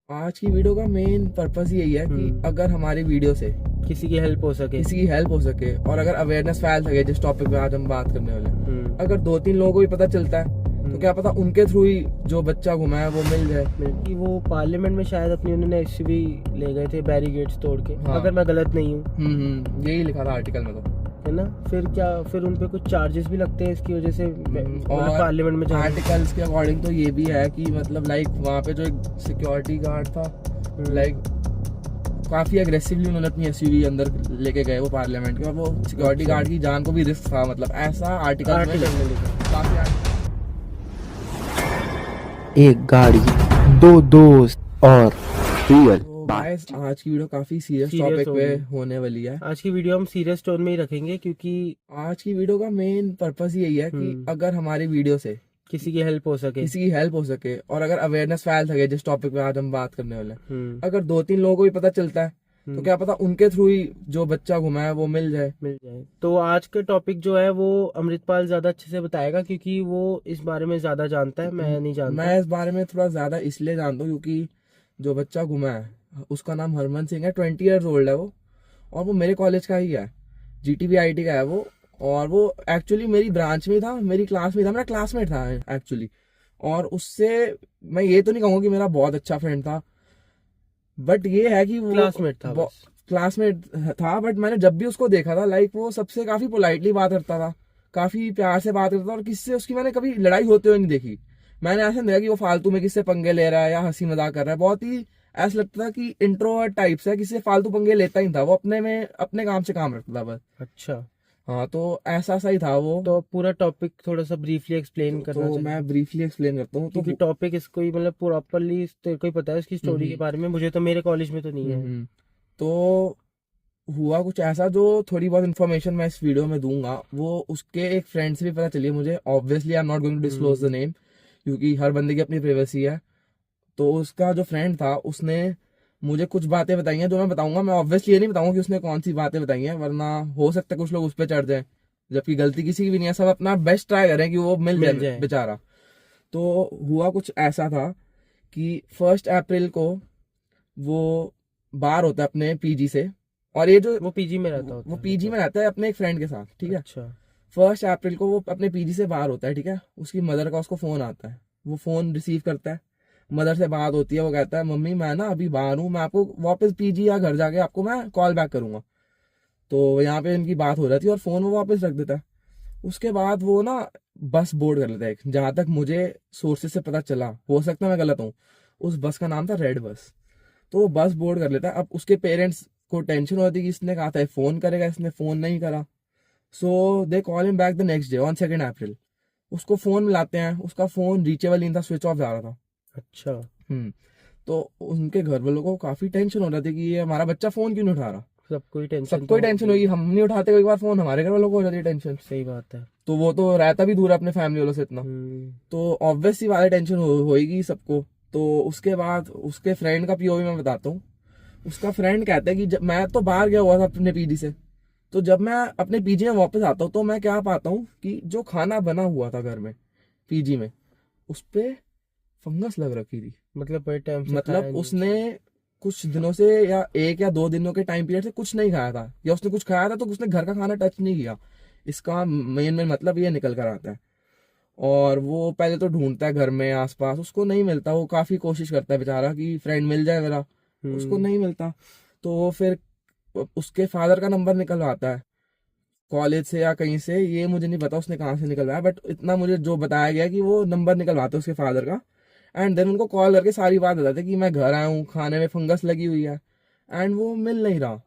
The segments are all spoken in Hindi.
आज की वीडियो का मेन पर्पस यही है कि अगर हमारी वीडियो से किसी की हेल्प हो सके और अगर अवेयरनेस फैल सके जिस टॉपिक पे आज हम बात करने वाले हैं, अगर 2-3 लोगों को भी पता चलता है तो क्या पता उनके थ्रू ही जो बच्चा घुमा है वो मिल जाए। कि वो पार्लियामेंट में शायद अपनी उन्होंने एसयूवी ले गए थे बैरिकेड्स तोड़ के। हाँ। अगर मैं गलत नहीं हूँ, यही लिखा था आर्टिकल में तो। है ना। फिर उन पे कुछ चार्जेस भी लगते हैं इसकी वजह से और पार्लियामेंट में जाने। आर्टिकल्स के अकॉर्डिंग तो ये भी है कि मतलब लाइक वहाँ पे जो एक सिक्योरिटी गार्ड था, लाइक काफी अग्रेसिवली उन्होंने अपनी एसयूवी अंदर लेके गए वो पार्लियामेंट के, और वो सिक्योरिटी गार्ड की जान को भी रिस्क था, मतलब ऐसा आर्टिकल में लिखा। काफी एक गाड़ी, दो दोस्त और रियल। तो गाइस आज की वीडियो काफी सीरियस टॉपिक पे होने वाली है। आज की वीडियो हम सीरियस टोन में ही रखेंगे क्योंकि आज की वीडियो का मेन पर्पस यही है कि अगर हमारी वीडियो से किसी की हेल्प हो सके और अगर अवेयरनेस फैल सके जिस टॉपिक पे आज हम बात करने वाले हैं, अगर 2-3 लोगों को भी पता चलता है तो क्या पता उनके थ्रू ही जो बच्चा घुमा है वो मिल जाए। तो आज का टॉपिक जो है वो अमृतपाल ज्यादा अच्छे से बताएगा क्योंकि वो इस बारे में ज्यादा जानता है, मैं नहीं जानता। मैं इस बारे में थोड़ा ज्यादा इसलिए जानता हूँ क्योंकि जो बच्चा घुमा है उसका नाम हरमन सिंह है, 20 ईयर्स ओल्ड है वो, और वो मेरे कॉलेज का ही है, GTVIT का है वो, और वो एक्चुअली मेरी ब्रांच में था, मेरी क्लास में था, मेरा क्लासमेट था एक्चुअली। और उससे मैं ये तो नहीं कहूँगा कि मेरा बहुत अच्छा फ्रेंड था, बट ये है कि वो क्लासमेट था, बट मैंने जब भी उसको देखा था लाइक वो सबसे काफी पोलाइटली बात करता था, काफी प्यार से बात करता था, और किससे उसकी मैंने कभी लड़ाई होते हुए नहीं देखी। मैंने ऐसा नहीं देखा कि वो फालतू में किससे पंगे ले रहा है या हंसी मजाक कर रहा है। बहुत ही ऐसा लगता था कि इंट्रोवर्ट टाइप से, किसी से फालतू पंगे लेता ही था वो, अपने में अपने काम से काम रखता था बस। अच्छा, हाँ, तो ऐसा सा ही था वो। तो पूरा टॉपिक थोड़ा सा ब्रीफली एक्सप्लेन करना तो मैं ब्रीफली एक्सप्लेन करता हूँ क्योंकि टॉपिक इसको ही मतलब प्रॉपरली तेरे को ही पता है इसकी स्टोरी के बारे में, मुझे तो मेरे कॉलेज में तो नहीं है। तो हुआ कुछ ऐसा, जो थोड़ी बहुत इन्फॉर्मेशन मैं इस वीडियो में दूंगा वो उसके एक फ्रेंड से भी पता चली है मुझे। Obviously I am not going to disclose the name क्योंकि हर बंदे की अपनी प्राइवेसी है। तो उसका जो फ्रेंड था उसने मुझे कुछ बातें बताई हैं जो मैं बताऊंगा। मैं ऑब्वियसली ये नहीं बताऊंगा कि उसने कौन सी बातें बताई हैं, वरना हो सकता है कुछ लोग उस पर चढ़ जाए, जबकि गलती किसी की भी नहीं है। सब अपना बेस्ट ट्राई करें कि वो मिल जाए बेचारा। तो हुआ कुछ ऐसा था कि 1 अप्रैल को वो बाहर होता है अपने पीजी से, और ये जो वो पीजी में रहता वो पीजी में रहता है अपने एक फ्रेंड के साथ, ठीक है। अच्छा। 1 अप्रैल को वो अपने पीजी से बाहर होता है, ठीक है। उसकी मदर का उसको फोन आता है, वो फोन रिसीव करता है, मदर से बात होती है। वो कहता है मम्मी मैं ना अभी बाहर हूँ, मैं आपको वापस पीजी या घर जाके आपको मैं कॉल बैक करूंगा। तो यहाँ पे इनकी बात हो जाती है और फोन वो वापस रख देता है। उसके बाद वो ना बस बोर्ड कर लेता है, जहां तक मुझे सोर्सेज से पता चला, हो सकता है मैं गलत हूँ, उस बस का नाम था रेड बस। तो वो बस बोर्ड कर लेता है। अब उसके पेरेंट्स को टेंशन होती है कि इसने कहा था फोन करेगा, इसने फोन नहीं करा। So they call him back the next day on 2 April. उसको फोन मिलाते हैं, उसका फोन रीचेबल नहीं था, स्विच ऑफ जा रहा था। अच्छा। तो उनके घर वालों को काफी टेंशन हो रही थी कि ये हमारा बच्चा फोन क्यों नहीं उठा रहा। सबको ही टेंशन होगी, हम नहीं उठाते कोई बार फोन, हमारे घर वालों को हो जाती है टेंशन। सही बात है। तो वो तो रहता भी दूर है अपने फैमिली वालों से इतना, तो ऑब्वियसली वाले टेंशन होगी सबको। तो उसके बाद उसके फ्रेंड का POV मैं बताता हूँ। उसका फ्रेंड कहता है कि जब मैं तो बाहर गया हुआ था अपने पीजी से, तो जब मैं अपने पीजी में वापस आता हूँ तो मैं क्या पाता हूँ कि जो खाना बना हुआ था घर में पीजी में, उस पे फंगस लग रखी थी। मतलब बड़े टाइम से मतलब उसने कुछ दिनों से या 1 या 2 दिनों के टाइम पीरियड से कुछ नहीं खाया था, या उसने कुछ खाया था तो उसने घर का खाना टच नहीं किया। इसका मेन मतलब ये निकल कर आता है। और वो पहले तो ढूंढता है घर में आसपास, उसको नहीं मिलता। वो काफी कोशिश करता है बेचारा कि फ्रेंड मिल जाए मेरा, उसको नहीं मिलता। तो वो फिर उसके फादर का नंबर निकलवाता है कॉलेज से या कहीं से, ये मुझे नहीं पता उसने कहाँ से निकलवाया, बट इतना मुझे जो बताया गया कि वो नंबर निकलवाते उसके फादर का, एंड देन उनको कॉल करके सारी बात बताते कि मैं घर आया हूँ, खाने में फंगस लगी हुई है, एंड वो मिल नहीं रहा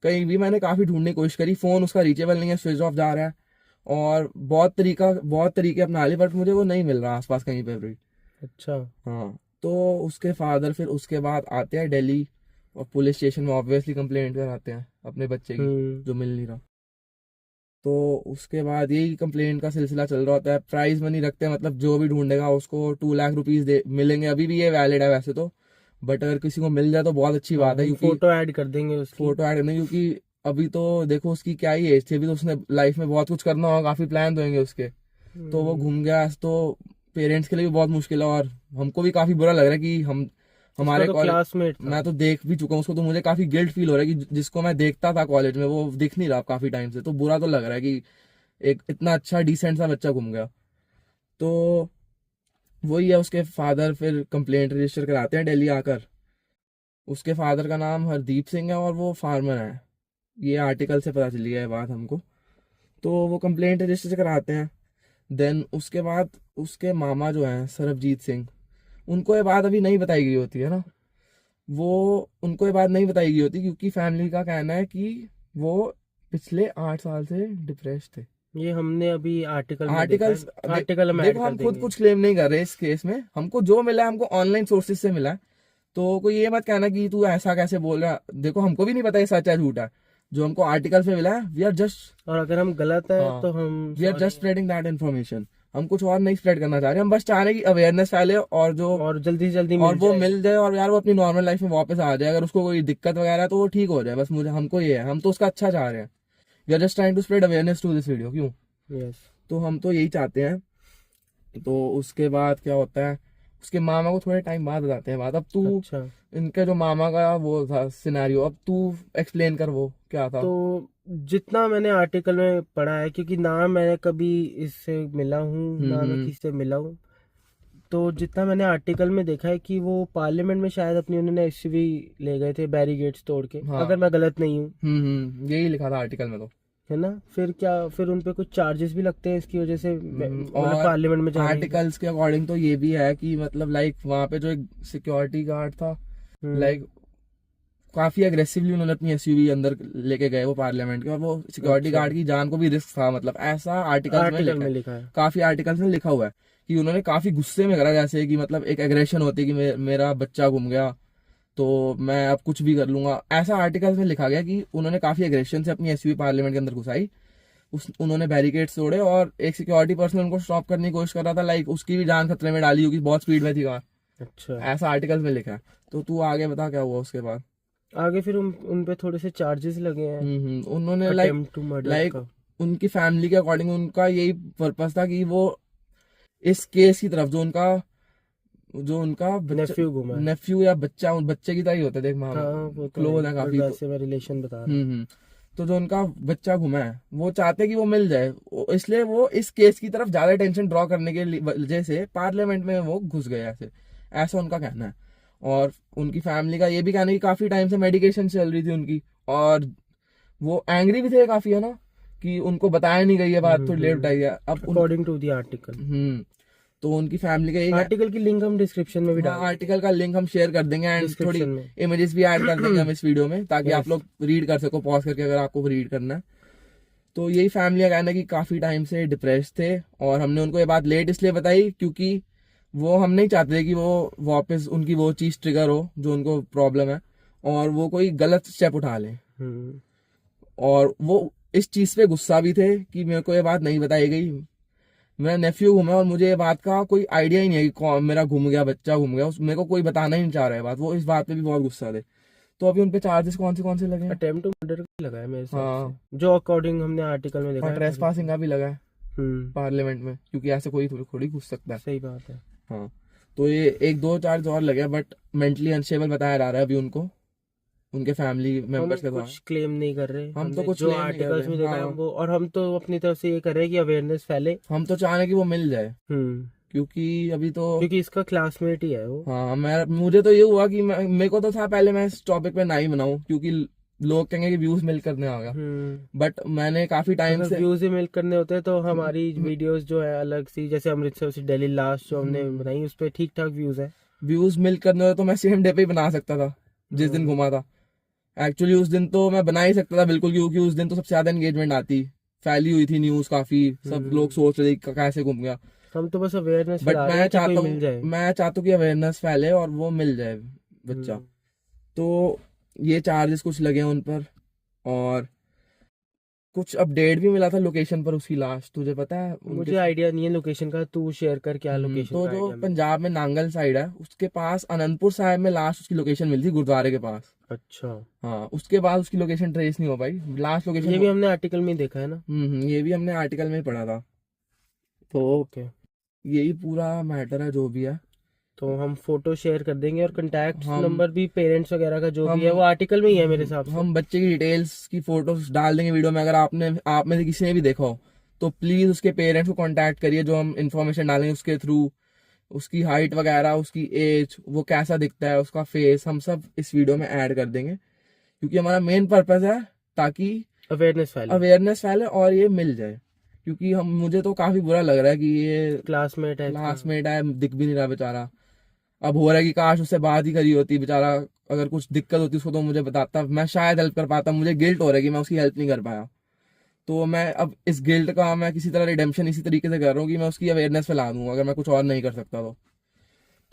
कहीं भी। मैंने काफी ढूंढने की कोशिश करी, फोन उसका रीचेबल नहीं है, स्विच ऑफ जा रहा है, और बहुत तरीके अपना लिए, बट मुझे वो नहीं मिल रहा आसपास कहीं पे भी। अच्छा। हाँ, तो उसके फादर फिर उसके बाद आते हैं दिल्ली, और पुलिस स्टेशन में ऑब्वियसली कंप्लेंट कराते हैं अपने बच्चे की जो मिल नहीं रहा। तो उसके बाद यही कंप्लेंट का सिलसिला चल रहा होता है। प्राइज मनी रखते हैं, मतलब जो भी ढूंढेगा उसको 2 लाख रुपीज दे मिलेंगे। अभी भी ये वैलिड है वैसे तो, बट अगर किसी को मिल जाए तो बहुत अच्छी बात है, क्योंकि फोटो ऐड कर देंगे उसकी। फोटो ऐड करने, क्योंकि अभी तो देखो उसकी क्या ही एज थी, अभी तो उसने लाइफ में बहुत कुछ करना होगा, काफी प्लान तो होंगे उसके। तो वो घूम गया तो पेरेंट्स के लिए भी बहुत मुश्किल है, और हमको भी काफी बुरा लग रहा है कि हमारे तो कॉलेज क्लासमेट था। मैं तो देख भी चुका हूँ उसको, तो मुझे काफी गिल्ट फील हो रहा है कि जिसको मैं देखता था कॉलेज में वो दिख नहीं रहा काफी टाइम से, तो बुरा तो लग रहा है कि एक इतना अच्छा डिसेंट सा बच्चा घूम गया। तो वही है, उसके फादर फिर कंप्लेंट रजिस्टर कराते हैं दिल्ली आकर। उसके फादर का नाम हरदीप सिंह है और वो फार्मर है, ये आर्टिकल से पता चली है ये बात हमको। तो वो कंप्लेंट रजिस्टर कराते हैं। देन उसके बाद उसके मामा जो हैं सरबजीत सिंह, उनको ये बात अभी नहीं बताई गई होती है ना, वो उनको ये बात नहीं बताई गई होती क्योंकि फैमिली का कहना है कि वो पिछले 8 साल से डिप्रेस थे। ये हमने अभी आर्टिकल में देखा आर्टिकल्स है, आर्टिकल हम ऐड देखो, कर हम खुद देंगे। कुछ क्लेम नहीं कर रहे इस केस में, हमको जो मिला है हमको ऑनलाइन सोर्सेज से मिला है। तो कोई ये मत कहना कि तू ऐसा कैसे बोल रहा है, देखो हमको भी नहीं पता ये सच है झूठ है, जो हमको आर्टिकल्स में मिला है वी आर जस्ट, और अगर हम गलत है हाँ, तो हम we are sorry just spreading that information. हम कुछ और नहीं स्प्रेड करना चाह रहे, हम बस चाह रहे हैं कि अवेयरनेस फैले और जो और जल्दी से जल्दी और मिल वो जाए। मिल जाए और यार वो अपनी नॉर्मल लाइफ में वापस आ जाए, अगर उसको कोई दिक्कत वगैरह है तो वो ठीक हो जाए, बस मुझे हमको ये है, हम तो उसका अच्छा चाह रहे हैं। We are just trying to spread awareness to this video, क्यों? यस। तो हम तो यही चाहते हैं। तो उसके बाद क्या होता है, उसके मामा को थोड़े टाइम बाद बताते हैं बात। अब तू अच्छा, इनके जो मामा का वो था सिनेरियो, अब तू एक्सप्लेन कर वो क्या था। तो जितना मैंने आर्टिकल में पढ़ा है, क्योंकि ना मैंने कभी इससे मिला हूँ ना मैं हम्म। किसी से मिला हूँ, तो जितना मैंने आर्टिकल में देखा है कि वो पार्लियामेंट में शायद अपनी उन्होंने एसयूवी ले गए थे बैरिकेड्स तोड़ के, हाँ। अगर मैं गलत नहीं हूँ, यही लिखा था आर्टिकल में तो। है ना? फिर क्या, फिर उन पे कुछ चार्जेस भी लगते हैं इसकी वजह से, मतलब और पार्लियामेंट में जाने के? आर्टिकल्स के अकॉर्डिंग तो ये भी है कि मतलब लाइक वहां पे जो एक सिक्योरिटी गार्ड था, हम्म। लाइक काफी अग्रेसिवली उन्होंने अपनी एसयूवी अंदर लेके गए वो पार्लियामेंट के, और वो सिक्योरिटी अच्छा, गार्ड की जान को भी रिस्क था, मतलब ऐसा आर्टिकल्स में आर्टिकल लिखा में है। लिखा है। काफी आर्टिकल्स में लिखा हुआ है कि उन्होंने काफी गुस्से में करा, जैसे कि मतलब एक एग्रेशन होती है कि मेरा बच्चा घूम गया तो मैं अब कुछ भी कर लूंगा, ऐसा आर्टिकल्स में लिखा गया कि उन्होंने काफी एग्रेशन से अपनी एसयूवी पार्लियामेंट के अंदर घुसाई। उन्होंने बैरिकेड्स तोड़े और एक सिक्योरिटी पर्सन उनको स्टॉप करने की कोशिश कर रहा था, लाइक उसकी भी जान खतरे में डाली होगी, बहुत स्पीड में थी कार, अच्छा, ऐसा आर्टिकल्स में लिखा है। तो तू आगे बता क्या हुआ उसके बाद। आगे फिर उन पे थोड़े से चार्जेस लगे हैं, उन्होंने like attempt to murder like का। उनकी फैमिली के अकॉर्डिंग उनका यही पर्पस था कि वो इस केस की तरफ जो उनका बच्चा नेफ्यू घूमा है। नेफ्यू या बच्चा, उन बच्चे की तरह ही होता है, देख मामा हाँ वो तो क्लोज है, है बट काफी, तो वैसे मैं रिलेशन बता रहा हूँ। तो जो उनका बच्चा घुमा है वो चाहते हैं कि वो मिल जाए, इसलिए वो इस केस की तरफ ज्यादा टेंशन ड्रॉ करने के वजह से पार्लियामेंट में वो घुस गए ऐसे, ऐसा उनका कहना है। और उनकी फैमिली का ये भी कहना है कि काफी टाइम से मेडिकेशन चल रही थी उनकी, और वो एंग्री भी थे काफी, है ना, कि उनको बताया नहीं गई, ये बात थोड़ी लेट बताई है अब उन। According to the article. तो उनकी फैमिली का यही, आर्टिकल की लिंक हम डिस्क्रिप्शन में भी हाँ डाल आर्टिकल का लिंक हम शेयर कर देंगे एंड थोड़ी डिस्क्रिप्शन में। इमेजेस भी ऐड कर देंगे हम इस वीडियो में, ताकि आप यस। लोग रीड कर सको पॉज करके अगर आपको रीड करना है। तो यही फैमिली का कहना है कि काफी टाइम से डिप्रेस थे, और हमने उनको ये बात लेट इसलिए बताई क्योंकि वो हम नहीं चाहते कि वो वापस उनकी वो चीज ट्रिगर हो जो उनको प्रॉब्लम है, और वो कोई गलत स्टेप उठा ले। हम्म। और वो इस चीज पे गुस्सा भी थे कि मेरे को ये बात नहीं बताई गई, मेरा नेफ्यू घूमा और मुझे ये बात का कोई आइडिया ही नहीं है कि कौन मेरा घूम गया, बच्चा घूम गया, मेरे को कोई बताना ही नहीं चाह रहा है बात, वो इस बात पे भी बहुत गुस्सा थे। तो अभी उनपे चार्जेस कौन से लगे हैं? अटेम्प्ट टू मर्डर का लगा है मेरे हिसाब हाँ, से, जो अकॉर्डिंग हमने आर्टिकल में देखा और है। ट्रेस पासिंग का भी लगा है हम्म। पार्लियामेंट में, क्योंकि ऐसे कोई थोड़ी थोड़ी घुस सकता है। सही बात है। हाँ, तो ये एक दो चार्ज और लगे, बट मेंटली अनस्टेबल बताया जा रहा है अभी उनको, उनके फैमिली हम मेंबर्स के द्वारा। कुछ क्लेम नहीं कर रहे, हम तो हमने कुछ जो क्लेम नहीं कर आर्टिकल्स रहे, में देखा है हाँ, वो, और हम तो अपनी तरफ से ये कर रहे हैं कि अवेयरनेस फैले। हम तो चाह रहे हैं कि वो मिल जाए, हम्म। क्योंकि अभी तो, क्योंकि इसका क्लासमेट ही है वो। हाँ, मुझे तो ये हुआ कि मेरे को तो था पहले मैं इस टॉपिक पे ना ही बनाऊं, क्योंकि लोग कहेंगे कि व्यूज मिल करने आ गया, बट मैंने काफी टाइम अगर से व्यूज ही मिल करने होते तो हमारी वीडियोस जो है अलग सी, जैसे अमृतसर से दिल्ली लास्ट जो हमने बनाई उस पर ठीक ठाक व्यूज है। व्यूज मिल करने होते तो मैं सेम डे पे ही बना सकता था जिस दिन घुमा था। एक्चुअली उस दिन तो मैं बना ही सकता था बिल्कुल, क्योंकि उस दिन तो सबसे ज्यादा एंगेजमेंट आती, फैली हुई थी न्यूज काफी, सब लोग सोच रहे थे कि कैसे घूम गया। हम तो बस अवेयरनेस बट फैला रहे हैं कि कोई मिल जाए। मैं चाहता हूँ कि अवेयरनेस फैले और वो मिल जाए बच्चा। तो ये चार्जेस कुछ लगे हैं उन पर, और कुछ अपडेट भी मिला था लोकेशन पर उसकी लाश, तुझे पता है मुझे आइडिया नहीं है लोकेशन का, तू शेयर कर क्या लोकेशन तो का जो आइडिया। पंजाब में नांगल साइड है उसके पास अनंतपुर साहिब में लास्ट उसकी लोकेशन मिली थी, गुरुद्वारे के पास। अच्छा, हाँ, उसके बाद उसकी लोकेशन ट्रेस नहीं हो पाई, लास्ट लोकेशन। ये भी हमने आर्टिकल में ही देखा है ना। ये भी हमने आर्टिकल में ही पढ़ा था। तो ओके। यही पूरा मैटर है जो भी है। तो हम फोटो शेयर कर देंगे और कंटैक्ट हम नंबर भी पेरेंट्स वगैरह का जो हम भी है वो आर्टिकल में ही है मेरे हिसाब से। हम बच्चे की डिटेल्स की फोटोज डाल देंगे वीडियो में। अगर आप में से किसी ने भी देखा हो तो प्लीज उसके पेरेंट्स को कांटेक्ट करिए, जो हम इंफॉर्मेशन डालेंगे उसके थ्रू। उसकी हाइट वगैरह, उसकी एज, वो कैसा दिखता है, उसका फेस, हम सब इस वीडियो में ऐड कर देंगे, क्योंकि हमारा मेन पर्पज है ताकि अवेयरनेस फैले और ये मिल जाए। क्योंकि मुझे तो काफी बुरा लग रहा है कि ये क्लासमेट है इसका। क्लासमेट है, दिख भी नहीं रहा बेचारा। अब हो रहा है कि काश उससे बात ही करी होती बेचारा, अगर कुछ दिक्कत होती उसको तो मुझे बताता, मैं शायद हेल्प कर पाता। मुझे गिल्ट हो रहा है कि मैं उसकी हेल्प नहीं कर पाया। तो मैं अब इस गिल्ट का मैं किसी तरह रिडेम्पशन इसी तरीके से कर रहा हूँ कि मैं उसकी अवेयरनेस फैला दूंगा, अगर मैं कुछ और नहीं कर सकता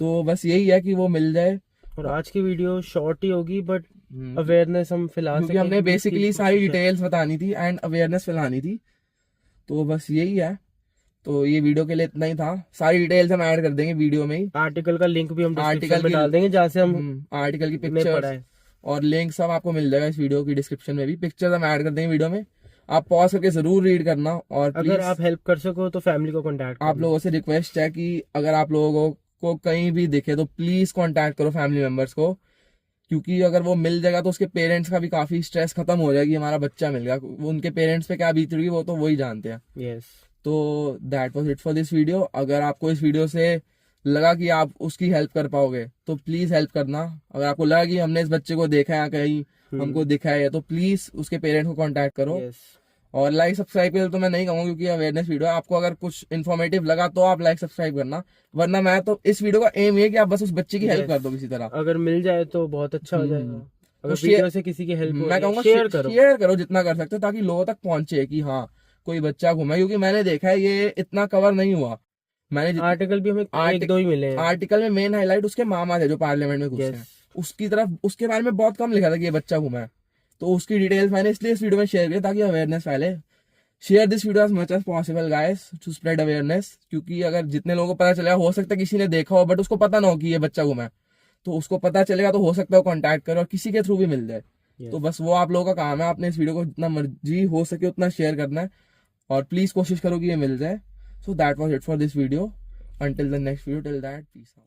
तो बस यही है कि वो मिल जाए। और आज की वीडियो शॉर्ट ही होगी बट हम्म, अवेयरनेस हम फैला क्योंकि सकें हमने कि इसकी बेसिकली कुछ सारी डिटेल्स बतानी थी एंड अवेयरनेस फैलानी थी। तो बस यही है। तो ये वीडियो के लिए इतना ही था। सारी डिटेल्स हम ऐड कर देंगे वीडियो में ही। आर्टिकल का लिंक भी हम डिस्क्रिप्शन आर्टिकल में की डाल देंगे जहाँ से हम आर्टिकल की ने पढ़ा पिक्चर्स है। और लिंक सब आपको मिल जाएगा इस वीडियो की डिस्क्रिप्शन में भी। पिक्चर्स हम ऐड कर देंगे वीडियो में, आप पॉज करके जरूर रीड करना। और अगर प्लीज आप हेल्प कर सको तो फैमिली को कांटेक्ट आप करना। लोगों से रिक्वेस्ट है कि अगर आप लोगों को कहीं भी दिखे तो प्लीज कांटेक्ट करो फैमिली मेंबर्स को, क्योंकि अगर वो मिल जाएगा तो उसके पेरेंट्स का भी काफी स्ट्रेस खत्म हो जाएगी, हमारा बच्चा मिल गया। उनके पेरेंट्स पे क्या बीत रही है वो तो वही जानते हैं। यस। तो that was it for this video. अगर आपको इस वीडियो से लगा कि आप उसकी हेल्प कर पाओगे तो प्लीज हेल्प करना। अगर आपको लगा कि हमने इस बच्चे को देखा है कहीं, हमको दिखा है, तो प्लीज उसके पेरेंट्स को कांटेक्ट करो। यस। और लाइक सब्सक्राइब के लिए तो मैं नहीं कहूँगा, क्योंकि अवेयरनेस वीडियो है। आपको अगर कुछ इन्फॉर्मेटिव लगा तो आप लाइक सब्सक्राइब करना, वरना मैं तो इस वीडियो का एम है कि आप बस उस बच्चे की हेल्प कर दो किसी तरह। अगर मिल जाए तो बहुत अच्छा हो जाएगा। अगर तो वीडियो से किसी की हेल्प हो मैं रही है, कहूँगा शेयर करो जितना कर सकते हो, ताकि लोगों तक पहुंचे कि हाँ कोई बच्चा घूमा है। क्योंकि मैंने देखा है ये इतना कवर नहीं हुआ। मैंने आर्टिकल भी हमें एक दो ही मिले हैं। आर्टिकल में मेन हाईलाइट उसके मामा थे जो पार्लियामेंट में घुसे हैं, उसकी तरफ उसके बारे में बहुत कम लिखा था कि ये बच्चा घूमा है। तो उसकी डिटेल्स मैंने इसलिए इस वीडियो में शेयर की ताकि अवेयरनेस फैले। Share this video as much as possible guys to spread awareness. क्योंकि अगर जितने लोगों को पता चलेगा, हो सकता है किसी ने देखा हो बट उसको पता ना हो कि ये बच्चा घूमा है, तो उसको पता चलेगा तो हो सकता है वो कॉन्टैक्ट करे और किसी के थ्रू भी मिल जाए। तो बस वो आप लोगों का काम है, आपने इस वीडियो को जितना मर्जी हो सके उतना शेयर करना है और प्लीज कोशिश करो कि ये मिल जाए। So that was it for this video. Until the next video, till that, peace out.